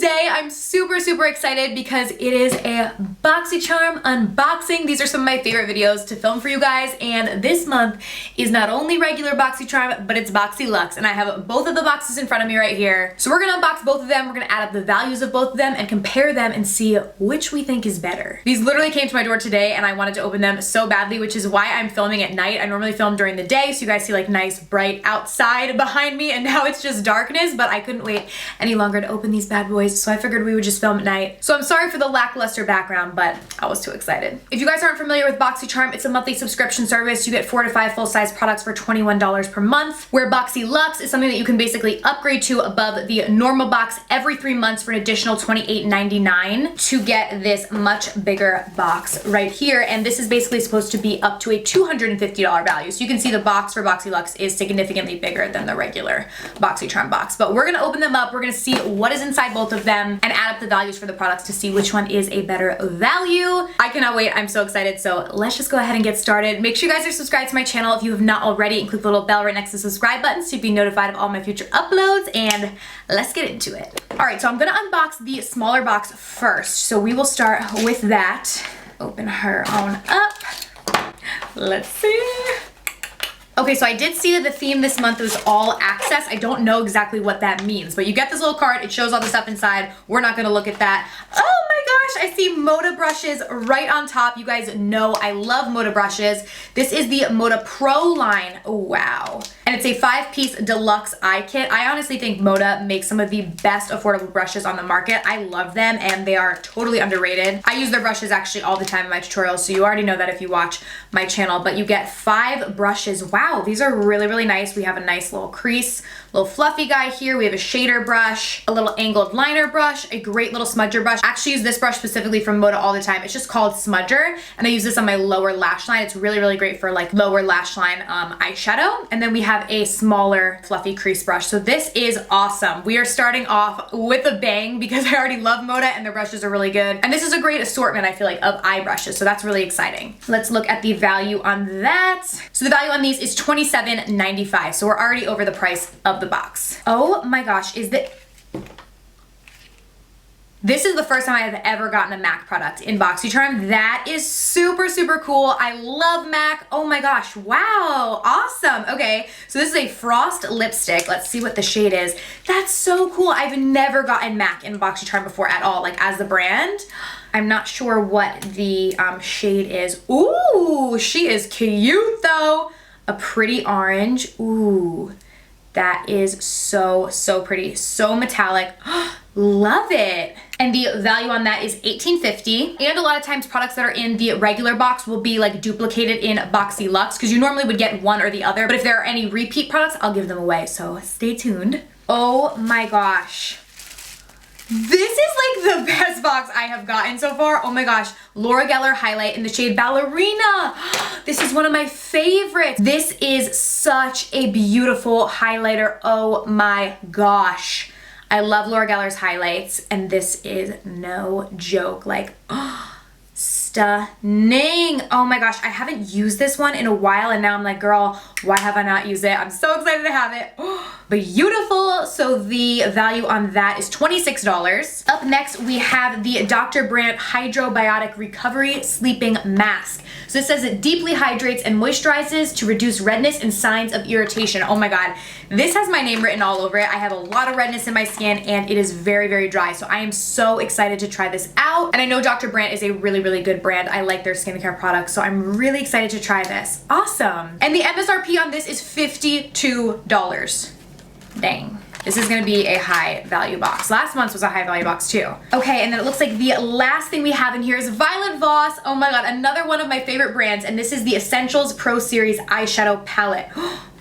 today I'm super excited because it is a Boxycharm unboxing. These are some of my favorite videos to film for you guys, and this month is not only regular Boxycharm, but it's Boxyluxe, and I have both of the boxes in front of me right here. So we're gonna unbox both of them, we're gonna add up the values of both of them and compare them and see which we think is better. These literally came to my door today and I wanted to open them so badly, which is why I'm filming at night. I normally film during the day so you guys see like nice bright outside behind me, and now it's just darkness, but I couldn't wait any longer to open these bad boys, so I figured we would just film at night. So I'm sorry for the lackluster background, but I was too excited. If you guys aren't familiar with Boxycharm, it's a monthly subscription service. You get 4 to 5 full-size products for $21 per month, where Boxyluxe is something that you can basically upgrade to above the normal box every 3 months for an additional $28.99 to get this much bigger box right here. And this is basically supposed to be up to a $250 value. So you can see the box for Boxyluxe is significantly bigger than the regular Boxycharm box. But we're gonna open them up, we're gonna see what is inside both of them and add up the values for the products to see which one is a better value. I cannot wait, I'm so excited. So let's just go ahead and get started. Make sure you guys are subscribed to my channel if you have not already, and click the little bell right next to the subscribe button so you'll be notified of all my future uploads, and let's get into it. All right, so I'm gonna unbox the smaller box first. So we will start with that. Open her on up. Let's see. Okay, so I did see that the theme this month was all access. I don't know exactly what that means, but you get this little card, it shows all the stuff inside. We're not gonna look at that. Oh my gosh, I see Moda brushes right on top. You guys know I love Moda brushes. This is the Moda Pro line. Oh, wow. And it's a 5-piece deluxe eye kit. I honestly think Moda makes some of the best affordable brushes on the market. I love them and they are totally underrated. I use their brushes actually all the time in my tutorials, so you already know that if you watch my channel, but you get 5 brushes. Wow, these are really nice. We have a nice little crease, little fluffy guy here. We have a shader brush, a little angled liner brush, a great little smudger brush. I actually use this brush specifically from Moda all the time. It's just called Smudger, and I use this on my lower lash line. It's really great for like lower lash line eyeshadow. And then we have a smaller fluffy crease brush. So this is awesome. We are starting off with a bang because I already love Moda and their brushes are really good. And this is a great assortment, I feel like, of eye brushes. So that's really exciting. Let's look at the value on that. So the value on these is $27.95. So we're already over the price of the box. Oh my gosh, this is the first time I have ever gotten a MAC product in Boxycharm. That is super cool. I love MAC. Oh my gosh, wow, awesome. Okay, so this is a Frost lipstick. Let's see what the shade is. That's so cool. I've never gotten MAC in Boxycharm before at all, like as the brand. I'm not sure what the shade is. Ooh, she is cute though. A pretty orange. Ooh, that is so pretty. So metallic. Love it. And the value on that is $18.50. And a lot of times products that are in the regular box will be like duplicated in Boxyluxe because you normally would get one or the other. But if there are any repeat products, I'll give them away. So stay tuned. Oh my gosh. This is like the best box I have gotten so far. Oh my gosh, Laura Geller highlight in the shade Ballerina. This is one of my favorites. This is such a beautiful highlighter. Oh my gosh. I love Laura Geller's highlights, and this is no joke. Like, stunning. Oh my gosh, I haven't used this one in a while, and now I'm like, girl, why have I not used it? I'm so excited to have it. Beautiful. So the value on that is $26. Up next, we have the Dr. Brandt Hydrobiotic Recovery Sleeping Mask. So this says it deeply hydrates and moisturizes to reduce redness and signs of irritation. Oh my God, this has my name written all over it. I have a lot of redness in my skin and it is very dry. So I am so excited to try this out. And I know Dr. Brandt is a really good brand. I like their skincare products, so I'm really excited to try this. Awesome. And the MSRP on this is $52. Dang. This is gonna be a high value box. Last month's was a high value box too. Okay, and then it looks like the last thing we have in here is Violet Voss. Oh my God, another one of my favorite brands, and this is the Essentials Pro Series eyeshadow palette.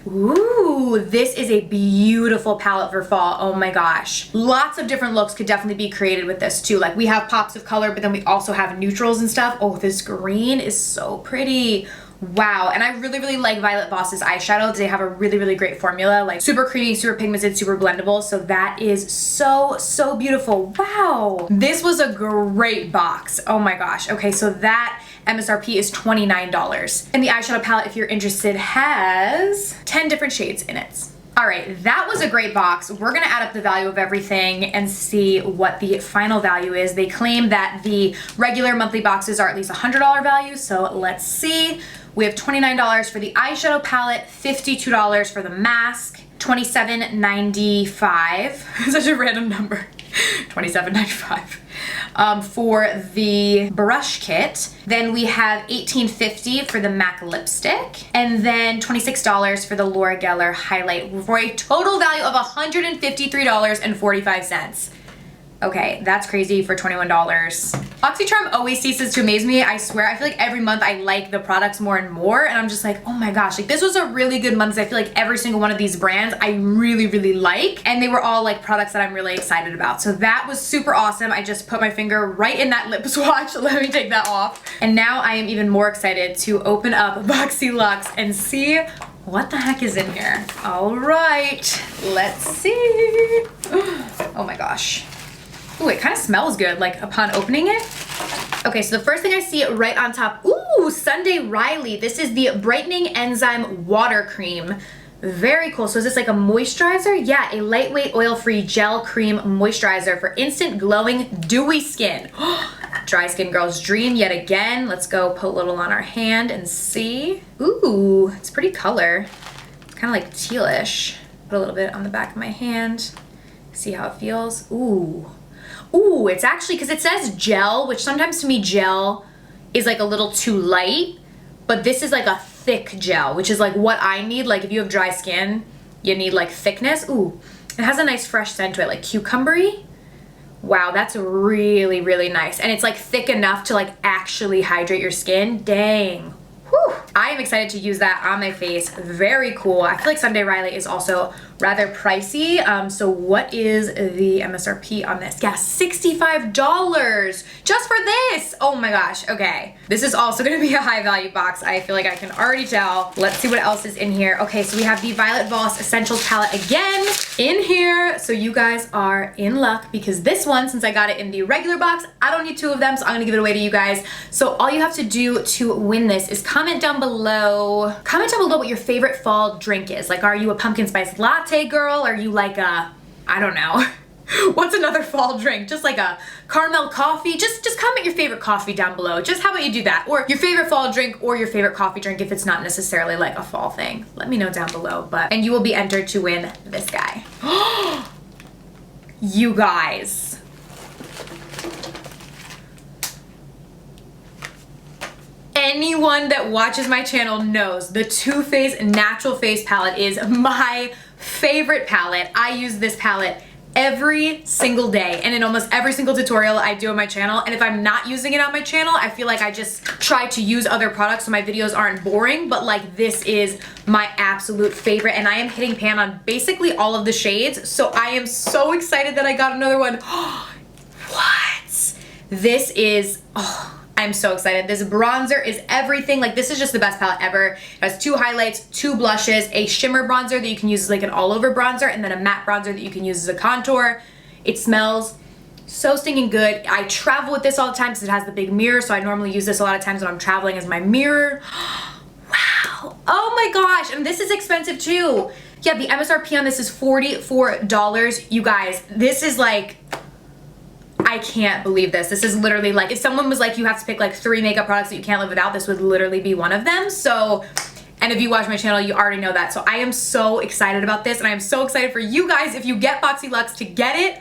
Ooh, this is a beautiful palette for fall. Oh my gosh. Lots of different looks could definitely be created with this too. Like we have pops of color, but then we also have neutrals and stuff. Oh, this green is so pretty. Wow, and I really like Violet Voss's eyeshadow. They have a really great formula, like super creamy, super pigmented, super blendable. So that is so beautiful. Wow, this was a great box. Oh my gosh. Okay, so that MSRP is $29. And the eyeshadow palette, if you're interested, has 10 different shades in it. All right, that was a great box. We're gonna add up the value of everything and see what the final value is. They claim that the regular monthly boxes are at least $100 value, so let's see. We have $29 for the eyeshadow palette, $52 for the mask, $27.95, such a random number, $27.95. For the brush kit. Then we have $18.50 for the MAC lipstick, and then $26 for the Laura Geller highlight, for a total value of $153.45. Okay, that's crazy for $21. Boxycharm always ceases to amaze me. I swear, I feel like every month I like the products more and more, and I'm just like, oh my gosh, like this was a really good month. I feel like every single one of these brands I really, really like, and they were all like products that I'm really excited about. So that was super awesome. I just put my finger right in that lip swatch. Let me take that off. And now I am even more excited to open up Boxyluxe and see what the heck is in here. All right, let's see. Oh my gosh. Ooh, it kind of smells good, like upon opening it. Okay, so the first thing I see right on top, ooh, Sunday Riley. This is the Brightening Enzyme Water Cream. Very cool. So is this like a moisturizer? Yeah, a lightweight oil-free gel cream moisturizer for instant glowing, dewy skin. Dry skin girl's dream yet again. Let's go put a little on our hand and see. Ooh, it's pretty color. It's kind of like tealish. Put a little bit on the back of my hand. See how it feels. Ooh. Ooh, it's actually, because it says gel, which sometimes to me gel is like a little too light, but this is like a thick gel, which is like what I need. Like if you have dry skin, you need like thickness. Ooh, it has a nice fresh scent to it, like cucumbery. Wow, that's really, really nice. And it's like thick enough to like actually hydrate your skin. Dang. Whew. I am excited to use that on my face. Very cool. I feel like Sunday Riley is also rather pricey. So what is the MSRP on this? Yeah, $65 just for this. Oh my gosh. Okay. This is also going to be a high value box. I feel like I can already tell. Let's see what else is in here. Okay, so we have the Violet Voss Essentials palette again in here. So you guys are in luck because this one, since I got it in the regular box, I don't need two of them. So I'm going to give it away to you guys. So all you have to do to win this is comment down below. Comment down below what your favorite fall drink is. Like, are you a pumpkin spice latte girl? Are you like a, I don't know. What's another fall drink? Just like a caramel coffee? Just comment your favorite coffee down below. Just how about you do that? Or your favorite fall drink or your favorite coffee drink if it's not necessarily like a fall thing. Let me know down below. And you will be entered to win this guy. You guys. Anyone that watches my channel knows the Too Faced Natural Face palette is my favorite palette. I use this palette every single day and in almost every single tutorial I do on my channel. And if I'm not using it on my channel, I feel like I just try to use other products so my videos aren't boring, but like this is my absolute favorite and I am hitting pan on basically all of the shades. So I am so excited that I got another one. What? This is, oh, I'm so excited. This bronzer is everything. Like this is just the best palette ever. It has 2 highlights, 2 blushes, a shimmer bronzer that you can use as like an all over bronzer, and then a matte bronzer that you can use as a contour. It smells so stinking good. I travel with this all the time because it has the big mirror, so I normally use this a lot of times when I'm traveling as my mirror. Wow. Oh my gosh. And this is expensive too. Yeah, the MSRP on this is $44. You guys, this is like, I can't believe this. This is literally like, if someone was like, you have to pick like 3 makeup products that you can't live without, this would literally be one of them. So, and if you watch my channel, you already know that. So I am so excited about this and I am so excited for you guys, if you get Boxyluxe, to get it.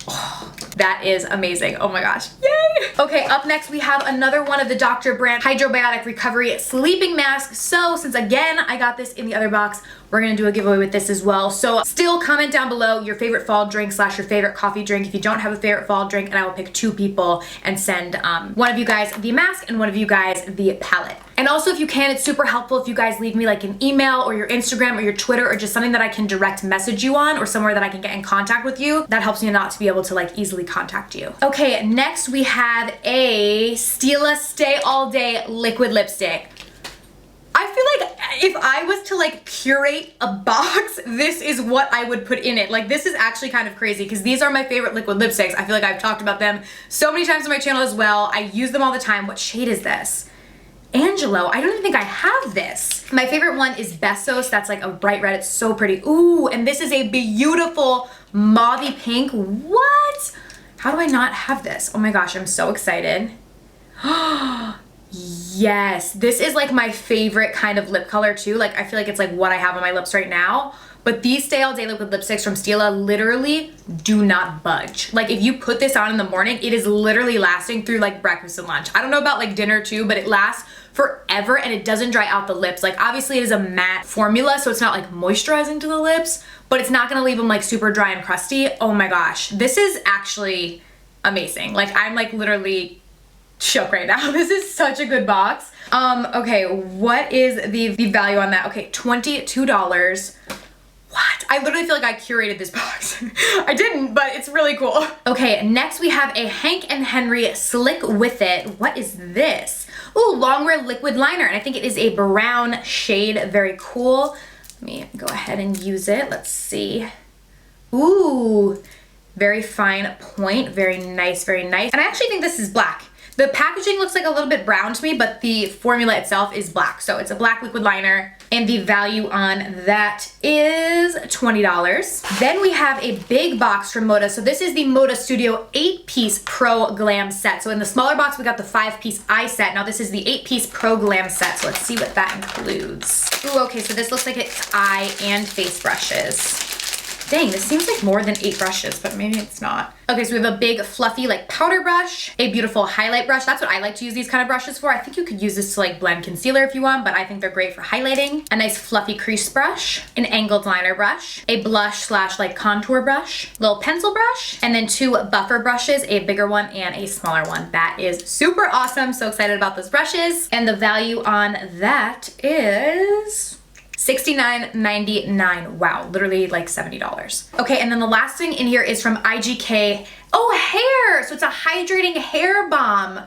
Oh, that is amazing. Oh my gosh. Yay. Okay, up next we have another one of the Dr. Brandt Hydrobiotic Recovery Sleeping Mask. So since again, I got this in the other box, we're gonna do a giveaway with this as well. So still comment down below your favorite fall drink / your favorite coffee drink if you don't have a favorite fall drink, and I will pick 2 people and send one of you guys the mask and one of you guys the palette. And also if you can, it's super helpful if you guys leave me like an email or your Instagram or your Twitter or just something that I can direct message you on or somewhere that I can get in contact with you. That helps me a lot to be able to like easily contact you. Okay, next we have a Stila Stay All Day liquid lipstick. I feel like if I was to like curate a box, this is what I would put in it. Like this is actually kind of crazy because these are my favorite liquid lipsticks. I feel like I've talked about them so many times on my channel as well. I use them all the time. What shade is this? Angelo. I don't even think I have this. My favorite one is Bessos. That's like a bright red. It's so pretty. Ooh, and this is a beautiful mauvey pink. What? How do I not have this? Oh my gosh, I'm so excited. Yes, this is like my favorite kind of lip color too. Like I feel like it's like what I have on my lips right now. But these Stay All Day Liquid Lipsticks from Stila literally do not budge. Like if you put this on in the morning, it is literally lasting through like breakfast and lunch. I don't know about like dinner too, but it lasts forever and it doesn't dry out the lips. Like obviously it is a matte formula, so it's not like moisturizing to the lips, but it's not gonna leave them like super dry and crusty. Oh my gosh, this is actually amazing. Like I'm like literally shook right now. This is such a good box. Okay, what is the value on that? Okay, $22. What? I literally feel like I curated this box. I didn't, but it's really cool. Okay, next we have a Hank and Henry Slick With It. What is this? Ooh, long-wear liquid liner, and I think it is a brown shade. Very cool. Let me go ahead and use it. Let's see. Ooh, very fine point. Very nice, very nice. And I actually think this is black. The packaging looks like a little bit brown to me, but the formula itself is black. So it's a black liquid liner, and the value on that is $20. Then we have a big box from Moda. So this is the Moda Studio 8-piece Pro Glam set. So in the smaller box, we got the 5-piece eye set. Now this is the 8-piece Pro Glam set. So let's see what that includes. Ooh, okay, so this looks like it's eye and face brushes. Dang, this seems like more than 8 brushes, but maybe it's not. Okay, so we have a big fluffy like powder brush, a beautiful highlight brush. That's what I like to use these kind of brushes for. I think you could use this to like blend concealer if you want, but I think they're great for highlighting. A nice fluffy crease brush, an angled liner brush, a blush slash like contour brush, little pencil brush, and then 2 buffer brushes, a bigger one and a smaller one. That is super awesome. So excited about those brushes. And the value on that is $69.99. Wow, literally like $70. Okay, and then the last thing in here is from IGK. Oh, hair! So it's a hydrating hair balm.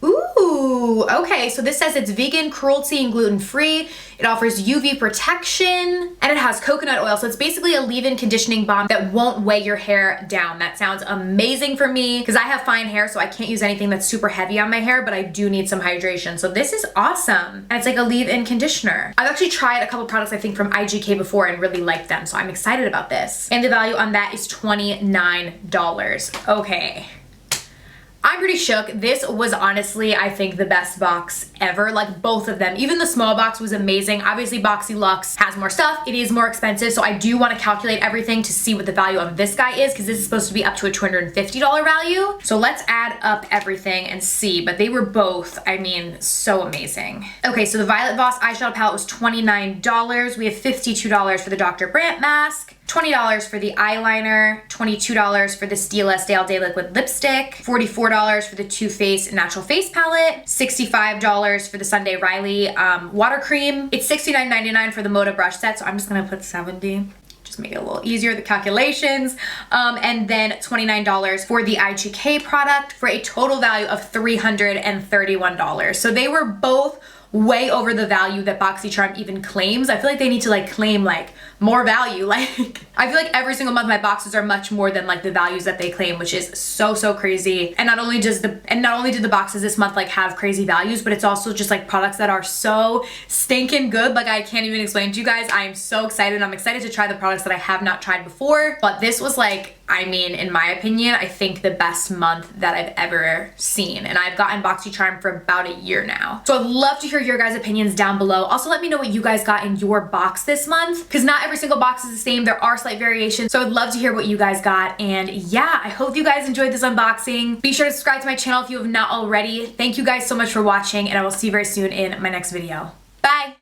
Ooh, okay, so this says it's vegan, cruelty, and gluten-free. It offers UV protection, and it has coconut oil. So it's basically a leave-in conditioning balm that won't weigh your hair down. That sounds amazing for me because I have fine hair, so I can't use anything that's super heavy on my hair, but I do need some hydration. So this is awesome. And it's like a leave-in conditioner. I've actually tried a couple products, I think, from IGK before and really liked them, so I'm excited about this. And the value on that is $29. Okay. I'm pretty shook. This was honestly, I think, the best box ever. Like both of them. Even the small box was amazing. Obviously, Boxyluxe has more stuff. It is more expensive, so I do want to calculate everything to see what the value of this guy is because this is supposed to be up to a $250 value. So let's add up everything and see. But they were both, I mean, so amazing. Okay, so the Violet Voss eyeshadow palette was $29. We have $52 for the Dr. Brandt mask. $20 for the eyeliner, $22 for the Stila Stay All Day Liquid Lipstick, $44 for the Too Faced Natural Face Palette, $65 for the Sunday Riley Water Cream. It's $69.99 for the Moda Brush Set, so I'm just gonna put 70. Just make it a little easier, the calculations. And then $29 for the IGK product for a total value of $331. So they were both way over the value that Boxycharm even claims. I feel like they need to like claim like more value. Like I feel like every single month my boxes are much more than like the values that they claim, which is so crazy. And not only did the boxes this month like have crazy values, but it's also just like products that are so stinking good. Like I can't even explain to you guys. I am so excited. I'm excited to try the products that I have not tried before, but this was like, I mean, in my opinion, I think the best month that I've ever seen. And I've gotten Boxycharm for about a year now. So I'd love to hear your guys' opinions down below. Also, let me know what you guys got in your box this month, because not every single box is the same. There are slight variations. So I'd love to hear what you guys got. And yeah, I hope you guys enjoyed this unboxing. Be sure to subscribe to my channel if you have not already. Thank you guys so much for watching, and I will see you very soon in my next video. Bye!